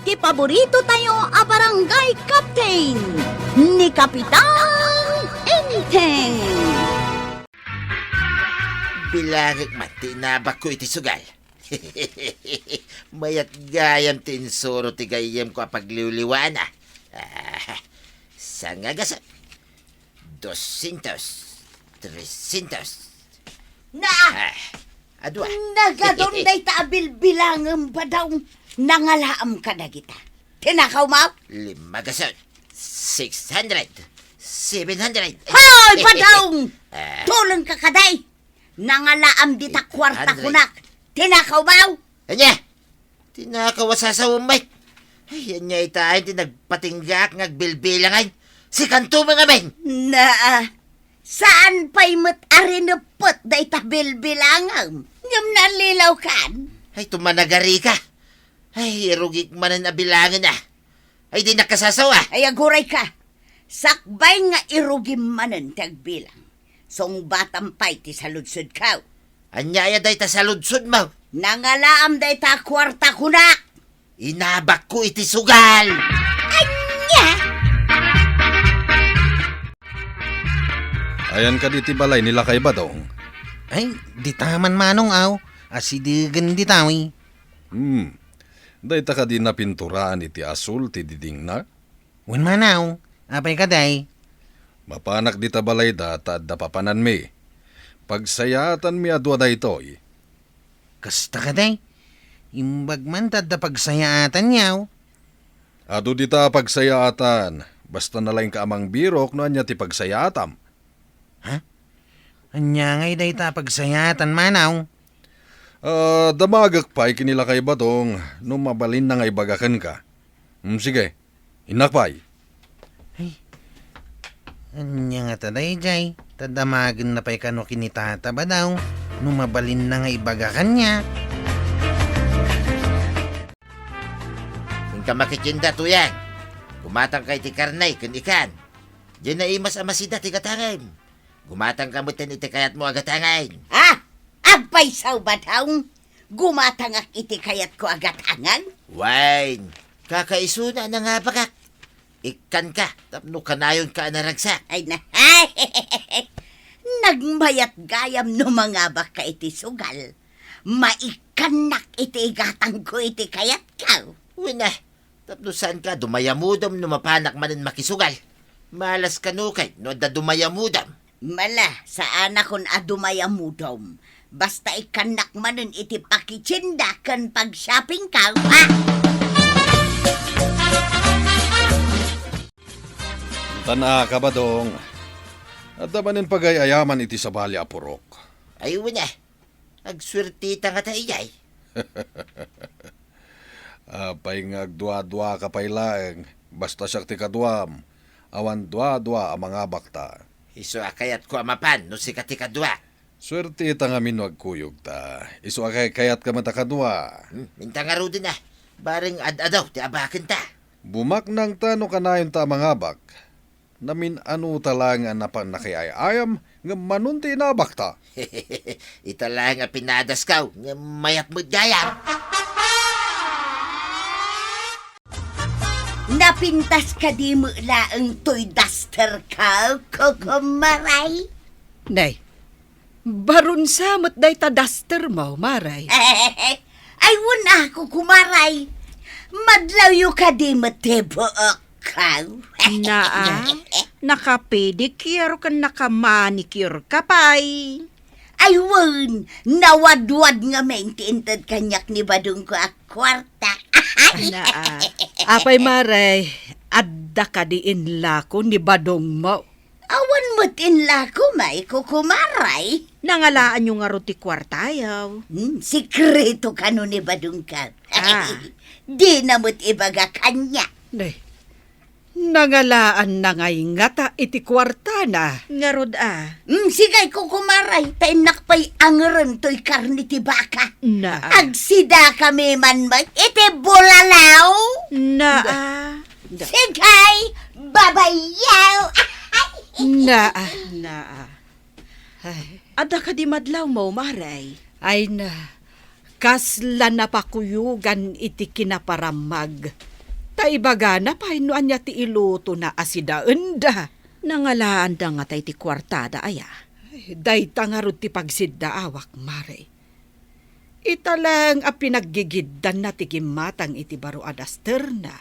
iti paborito tayo a barangay captain ni Kapitan Enteng. Bilangag man, tinabak ko iti sugal. Mayat gayam tinsuro ti gayam ko pagliwliwana. Sangagasat. 200, 300. Na! Adwa. Nagadon day taabil bilangan ba daw nangalaam ka na kita? Tinakaw mo? 500, 600, 700. Hoy, padaw! Tulong ka kaday! Nangalaam dita kwarta 800. kunak. Tinakaw mo? Anya, tinakawa sa umay. Ay, anya itahin, tinagpatinggak ngagbilbilangan. Si kanto mga men. Na, saan pa'y mat-arinapot day tabil bilangan? Ngam nalilaw kan? Ay, tumanagari ka. Ay, irugik manan na bilangan na. Ay, di nakasasawa. Ay, aguray ka. Sakbay nga irugim manan tagbilang. Song batang pay ti saludsod ka. Anyaya day ta sa ludsod mo. Nangalaam day ta kwarta kunak. Inabak ko iti sugal. Anya! Ayan ka diti balay nila kay Badong. Ay, di taman manong aw. Asidigan di tawi. Day ta ka din na pinturaan iti asul ti diding na. Wen manaw. Apay ka day. Mapanak di ta balay da tad da papanan mi. Pagsayatan mi adwa da itoy. Kasta ka day. Imbag man tad da pagsayaatan yaw. Ado di ta pagsayatan. Basta nalaing ka amang birok no anya ti pagsayatam. Anya ngay day ta pagsayatan manaw. Damagak pa'y kinila kay Badong no mabalin na ngay bagakan ka. Sige, inakpay. Anya nga taday jay. Tadamagan na pa'y kano kinitata ba daw. Numabalin na nga ibagakan niya. Kung ka makikinda to yan. Gumatang kay ti karnay, kun ikan. Diyan na imas amasida ti katangay. Gumatang kamutin iti kayat mo agatangay. Abay saw ba daw? Gumatangak iti kayat ko agatangan? Wine, kakaisuna na nga bakak. Ikan ka, tapno kanayon ka naragsak. Ay na, nagmayat gayam no mga baka iti sugal. Maikanak iti gatang ko iti kayat ka. Wina, tapno saan ka dumayamudam no mapanak manin makisugal. Malas kanukay no da dumayamudam. Mala, saan akon adumayamudom. Basta ikanak manin iti pakichinda kan pag-shopping ka, ha? Tana ka Badong. At damanin pagayayaman iti sa bali apurok. Ay wina, agswertita nga taiyay. Apay ngagdwa-dwa ka pay laeng. Basta siya ti kadwam. Awan dwa-dwa ang mga bakta. Iso akayat ko amapan no si katikadwa. Swerte ita nga minwag kuyog ta. Isu akay kayat ka matakadwa. Minta nga ro din na. Baring ad-adaw, ti abakin ta. Bumak nang tano kanayon ta mga bak. Namin ano talang napan na kay ayam nga manunti na bakta. Ita lang nga pinadas kaw, nga mayat mo't gaya. Napintas ka di mo laang toy duster ka, kukumaray? Nay, baron samot day ta duster mo, maray. Ay, wala ako kumaray. Madlaw yu ka di matibuok ka. Naa, nakapedicure ka, nakamanicure ka pay. Ay, wun, nawadwad nga maintinted kanyak ni Badong ko ak kwarta. Naa, apay maray, adda ka diin lako ni Badong mo. Awan mo't inla ko, may kukumaray. Nangalaan yung nga roti kwartayaw. Sikreto ka no ni Badong ka. Di na mo't ibaga kanya. Nay, nangalaan na ngay ngata iti kwarta na. Ngarod Sigay kukumaray, tainakpay angren to'y karni ti baka. Naa. Agsida kami man iti bulalaw. Naa. Sigay, babayaw. Naa. Ay, ada ka di madlaw mo, maray. Ay na, kasla napakuyugan iti kinaparamag. Taibaga na painuan niya ti iluto na asidaan da. Nangalaan da nga tay ti kwartada aya. Day tangarod ti pagsidda awak, Mare. Italang a pinaggigiddan na ti gimatang iti baro adaster na.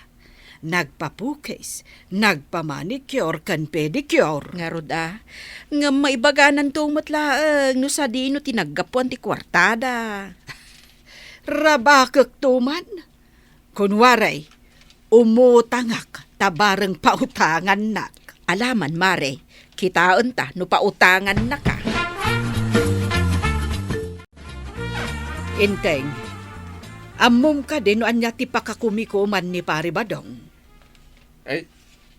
Nagpapukis, nagpamanicure kan pedicure. Nga roda, nga maibaganan tong matlaang no sa di no tinaggapuan ti kwartada. Rabakak tuman. Kunwaray, umutangak tabareng pautangan nak. Alaman, Mare, kitaon ta no pautangan na ka. Inteng, amom ka din no anya ti pakakumikuman ni Pari Badong. Ay,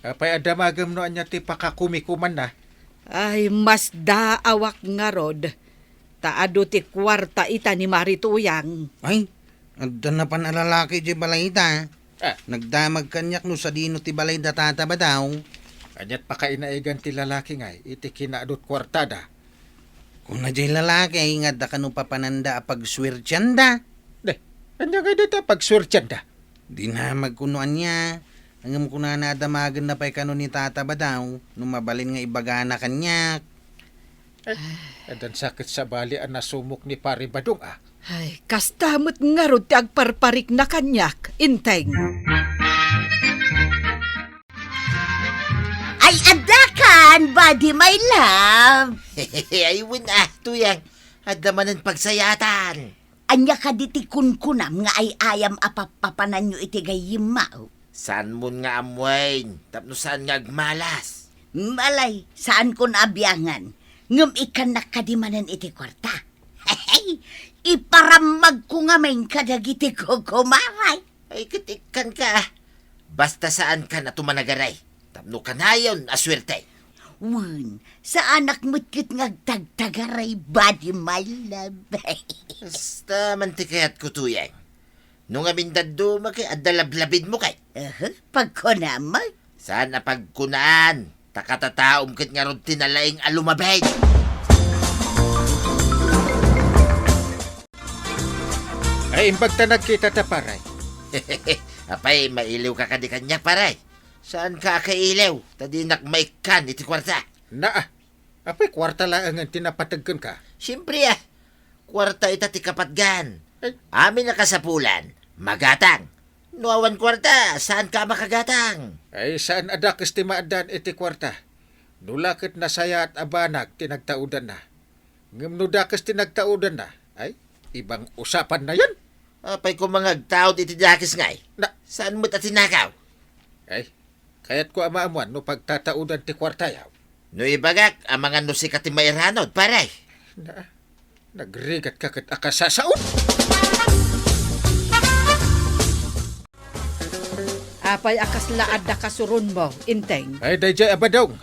apay adamagam no anya ti pakakumikuman na. Ay, mas daawak nga rod. Taado ti kwarta ita ni Marituyang. Ay, adda na panalalaki di balay da. Ah. Nagdamag kanyak no sa dino ti balay da tataba daw. Anyat pakainaigan ti lalaki ngay, iti kinaadot kwartada. Kung na di lalaki, nga da kanu papananda apag swirtyan da. Deh, anya nga dito pagsurtyan da. Di na magkunuan niya. Hanggang kuna na damagan na pa'y kanu ni tataba daw. Nung mabalin nga ibagana kanyak. Adan sakit sa bali ang nasumok ni Pari Badong ah. Ay, kastamot nga rod ti agparparik na kanyak. Inteng. Ay, adakan, buddy, my love. Ayun tuyang. Adamanan pagsayatan. Anya ka diti kunkunam nga ay ayam apapapanan nyo iti gayimao. Saan mo nga amwain? Tapno saan nga agmalas? Malay, saan ko naabiyangan? Ngum ikan nakadimanan iti kwarta. Hey, iparamag ko nga may kadagiti ko kumaray. Ay, katikan ka. Basta saan ka na tumanagaray. Tapno ka na yun, aswerte. Wan, sa anak mo't kit ngagtagtagaray, buddy, my love. Basta mantikayat ko tuyang. Nung amindad dumaki, adalablabid mo kay. Pagkunamag. Saan na pagkunaan? Takatataom kit nga ron tinalaing alumabay. Ay, imbag ta nagkita ta paray. Apay, mailiw ka kadi kanya paray. Saan ka kailaw? Tadinak maikan iti kwarta. Naa, apay kwarta lang ang tinapatagkan ka. Siyempre kwarta ita ti kapatgan. Ay. Amin na kasapulan, magatang. Nuawan kwarta, saan ka makagatang? Ay, saan adakas ti maadan iti kwarta? Nulakit na saya at abanag tinagtaudan na. Ngam nudakas tinagtaudan na. Ay, ibang usapan na yan. Apay ko mga taod iti dakis ngay. Na, Saan mo tatinakaw? ay, kaya't ko amaamuan no pagtataudan ti kwarta yaw. No ibagak, ang mga nusikat ti mairanod, paray. Na, nagrigat ka kat akasasaon. Apay akas laad da kasurun mo, Inteng. Ay, dayjay abadong.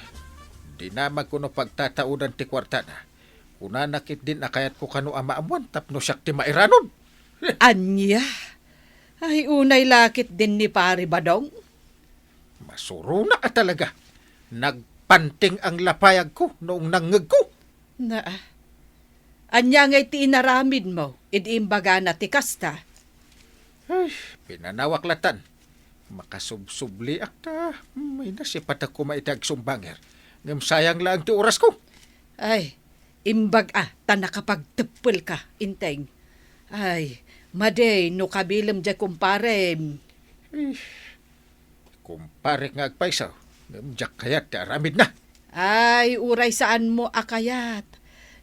Di namag ko no pagtataudan ti kwarta na. Una nakit din na kaya't ko kano amaamuan tapno siyak ti mairanod. Anya? Ay, unay lakit din ni Pari Badong. Masuro na ka talaga. Nagpanting ang lapayag ko noong nangag ko. Na, anya nga'y tiinaramid mo, idimbaga na ti kasta. Ay, pinanawaklatan. Makasubsubli akta. May nasipat ako maitag sumbanger. Ngam sayang lang ti oras ko. Ay, imbag ta nakapagtepel ka, Inteng. Ay, maday, no kabilam dyan kumparem. Kumpare nga agpaisaw. Ngam jak kayat ti aramid na. Ay, uray saan mo akayat.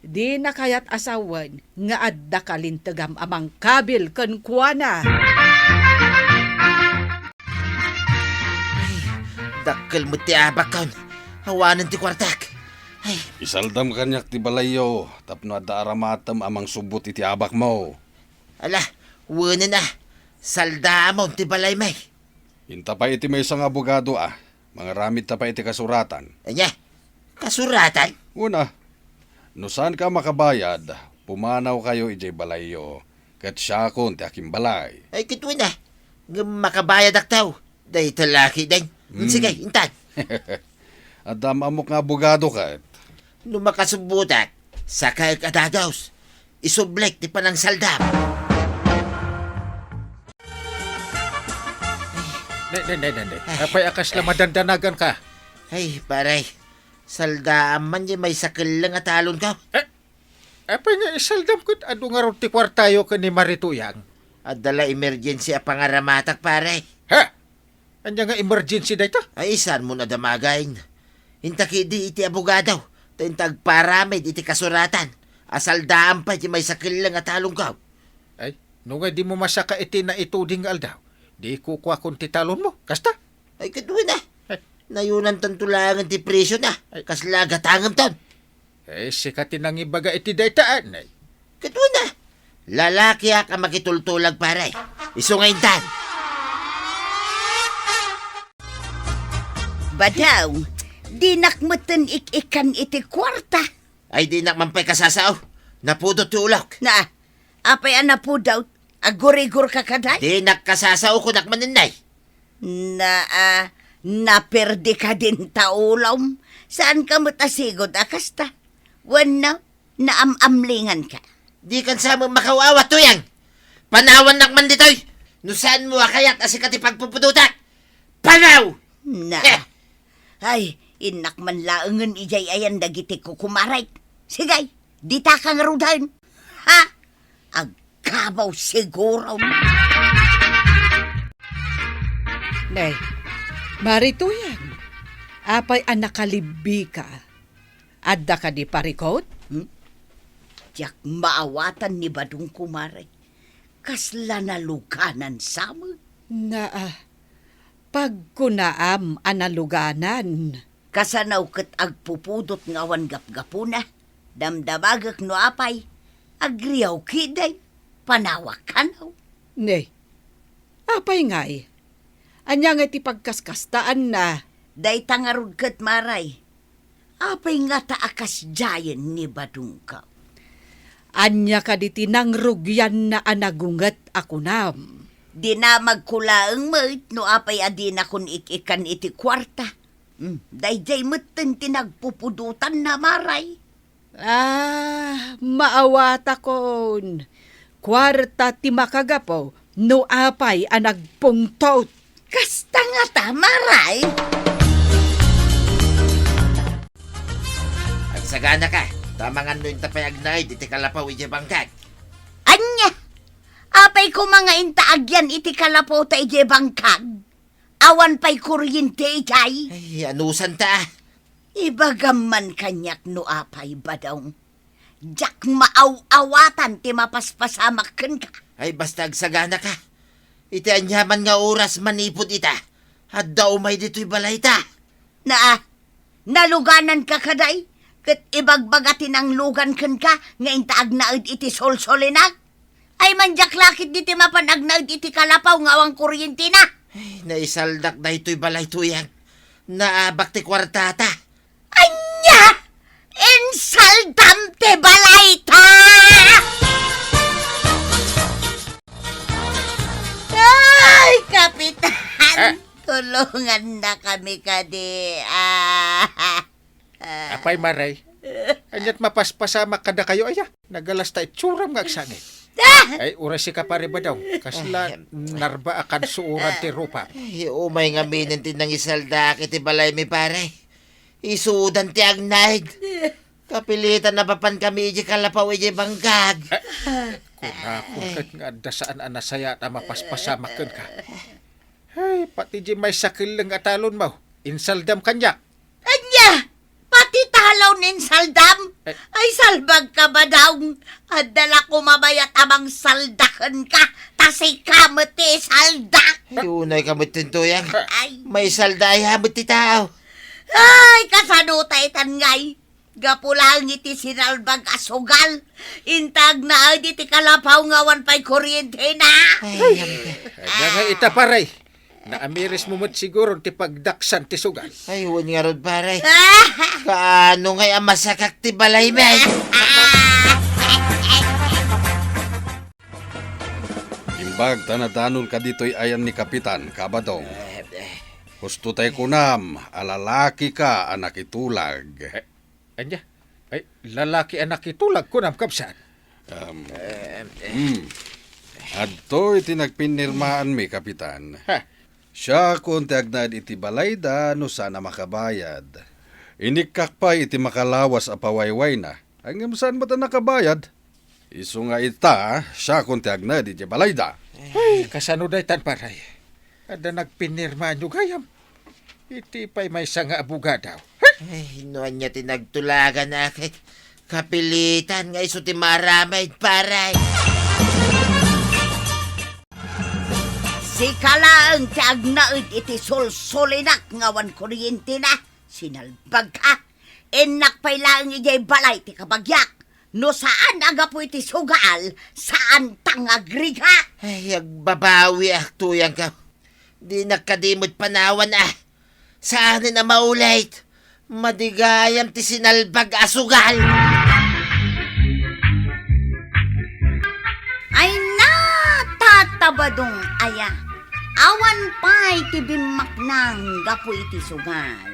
Di na kayat asawan, nga adda kalintagam amang kabil kan kuana. Dakkel mo ti abakon. Hawanan ti kwartak. Ay, Isaldam kanyak ti balayo, tapno adda aramatam amang subot iti abak mo. ala, wala na. Saldamon ti balay may. Inta pa iti may isang abogado mga ramid ta pa iti kasuratan. Anya, kasuratan? Una, no saan ka makabayad, pumanaw kayo iti balayo, kat siya kon ti aking balay. Ay, kitwi na. Nga makabayad aktaw. Day talaki din. Sige, intan. Adam amok nga abogado ka. No makasubutak, sakay ka dadaws. Isublek ti panang saldam. Ay, Ne. Apay akas la madandanagan ka. Ay, paray. Saldaan man yung may sakil lang at alon ka. Apay nga isaldam ko adu nga ron ti kwartayo ka ni Marituyang. At dala emergency a pangaramatak, paray. Ha? Anya nga emergency da ito? Ay, saan mo na damagain? Intaki di iti abogadaw. Tintag paramid iti kasuratan. Asaldaan pa yung may sakil lang at alon ka. Ay, nung nga di mo masaka iti na ituding aldaw, di kukuha kung titalon mo. Kasta? Ay, kaduhin na. Ay. Nayunan tantulangan ti presyo na. Kaslagatangam ton. Sikatin ang ibaga iti daytaan. Ay. Kaduhin na. Lalaki ka makitultulag, paray. Isungayin tan. Badaw, di nakmatan ikan iti kwarta. Ay, di nakmampay kasasaw. Napudot ti ulok. Na, apay ana po daw, agurigur ka kaday? Di nakkasasaw ko nakmaninay. Naperdi ka din taulom. Saan ka matasigod akasta? Wano, naamamlingan ka. Di kan sa mo makawawa tuyang. Panawan nakman ditoy. No saan mo akayat asikat ipagpupuduta? Panaw! Na, ay, inakman laangan ijay ayan dagiti ko kumaray. Sigay, di ta kang rudan. Ha? Agkabaw siguro. Nay, Marituyang, apay anak kalibbi ka. Adda ka di parikot? Tiyak maawatan ni Badong kumaray. Kasla na lukanan sa mo. Na, pagkunaam analuganan. Kasanaw kat agpupudot ngawan gapgapuna. Damdamagak no apay. Agriyaw kiday. Panawak kanaw. Nay, apay ngay. Anya nga ti pagkaskastaan na. Day tangarod kat maray. Apay nga taakas jayan ni Badong ka. Anya ka di tinangrugyan na anagungat ako nam. Di na magkulaang mait no apay adi na kun ikikan iti kwarta. Dayjay matan tinagpupudutan na maray. Maawata kon. Kwarta ti makagapo no apay anagpungtot. Kasta nga ta, maray. At sagana ka. Tamangan no yung tapayag na iti kalapaw iti bangkag. Anya, apay ko mga intaagyan iti kalapaw ta ije bangkag. Awan pa'y kuryente ijay. Ay, anusan ta. Ibagaman kanyak no apay badong. Jak maaw-awatan ti mapaspasamakan ka. Ay, basta agsagana ka. Iti anyaman nga oras manipod ita. At daw may dito'y balay ta. Naluganan ka kaday. Kat ibagbagatin ang lugan kan ka, nga intaag naad iti solsolinag. Ay manjak lakit diti mapanag naad iti kalapaw nga awang kuryente na. Ay, naisaldak na ito'y balay tuyang. Naabak ti kwartata. Anya! Insaldam te balay ta! Ay, kapitan! Tulungan na kami kadi. Apay maray. Anyat mapaspasama kada kayo aya. Nagalas ta itsuram nga agsangit. Ay, oras si ka pare ba daw? Kasla narba akan suuran ti rupa. Ay, umay nga minin tinang isaldak iti balay mi pare. Isudan ti agnaig. Kapilitan na papan kami iti kalapaw iti bangkag. Kunakot nga dasaan anasaya na mapaspasama kan ka. Ay, pati di may sakil lang atalon mo. Insaldam kanyak. Anya! Pati talaw nin saldam? Ay, salbag ka ba daw? Adala ko mabayat amang saldakan ka. Tasay kamati saldak. Ay, unay kamot tuyang. Ay, May salda ay hamot ti tao. ay, kasanutay tangay. Gapulang iti sinalbag asugal. Intag na ay iti kalapaw ngawan pa'y kuryente na. Ay, Kaya nga ita paray. Naamiris mo mo't siguro ti pagdaksan ti sugal. ay, huwag nga rod pare. Kaano ngay ang masakak ti balay may? Imbag tanadanol ka dito'y ayan ni Kapitan Kabadong. Gusto tayo kunam, alalaki ka anak itulag. Anya? Ay, lalaki anak itulag ko nam kapsan. Adto iti nagpinirmaan mi, Kapitan. Ha? Siya kung tiagnad iti balayda no sana makabayad. Inikak pa iti makalawas a pawayway na. Ang saan mo ta nakabayad? Isu nga ita, siya kung tiagnad iti balayda. Ay, kasano day tan paray. Ada nagpinirma nyo gayam. Iti pa'y may nga abugadaw. Ay, noon niya tinagtulagan na kay kapilitan nga iso ti maramay, paray. Si kalaang ti agnaid iti sulsulinak ngawan kuryente na. Sinalbag ka. Enak pa'y lang ijay balay ti kabagyak. No saan agapo iti sugal, saan tangagriga. Ay, agbabawi tuyang ka. Di nakadimot panawan Saan na maulit? Madigayam ti sinalbag asugal. Ay natatabadong aya. Awan pa'y tibimak ng gapo iti sugal.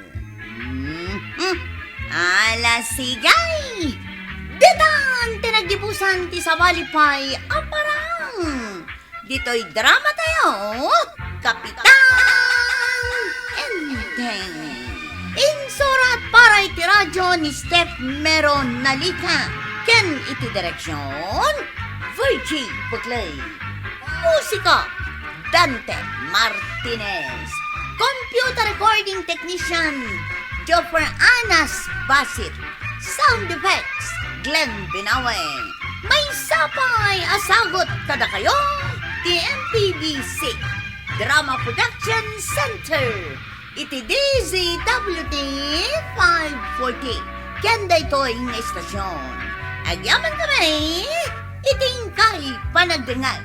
Ala sigay! Ditan tinagdibusan ti sawalipay aparang. Dito'y drama tayo, Kapitan Enteng. Insurat para iti radyo ni Steph Meron Nalika. Ken iti direksyon, Virgie Bukley. Musika, Dante Martinez. Computer recording technician, Joffer Anas Basit. Sound effects, Glenn Binawe. May sapay asagot kada kayo, TMPBC Drama Production Center. Iti DZWT 540. Kanda ito'y istasyon. Agyaman kami, iting kay panagdengag.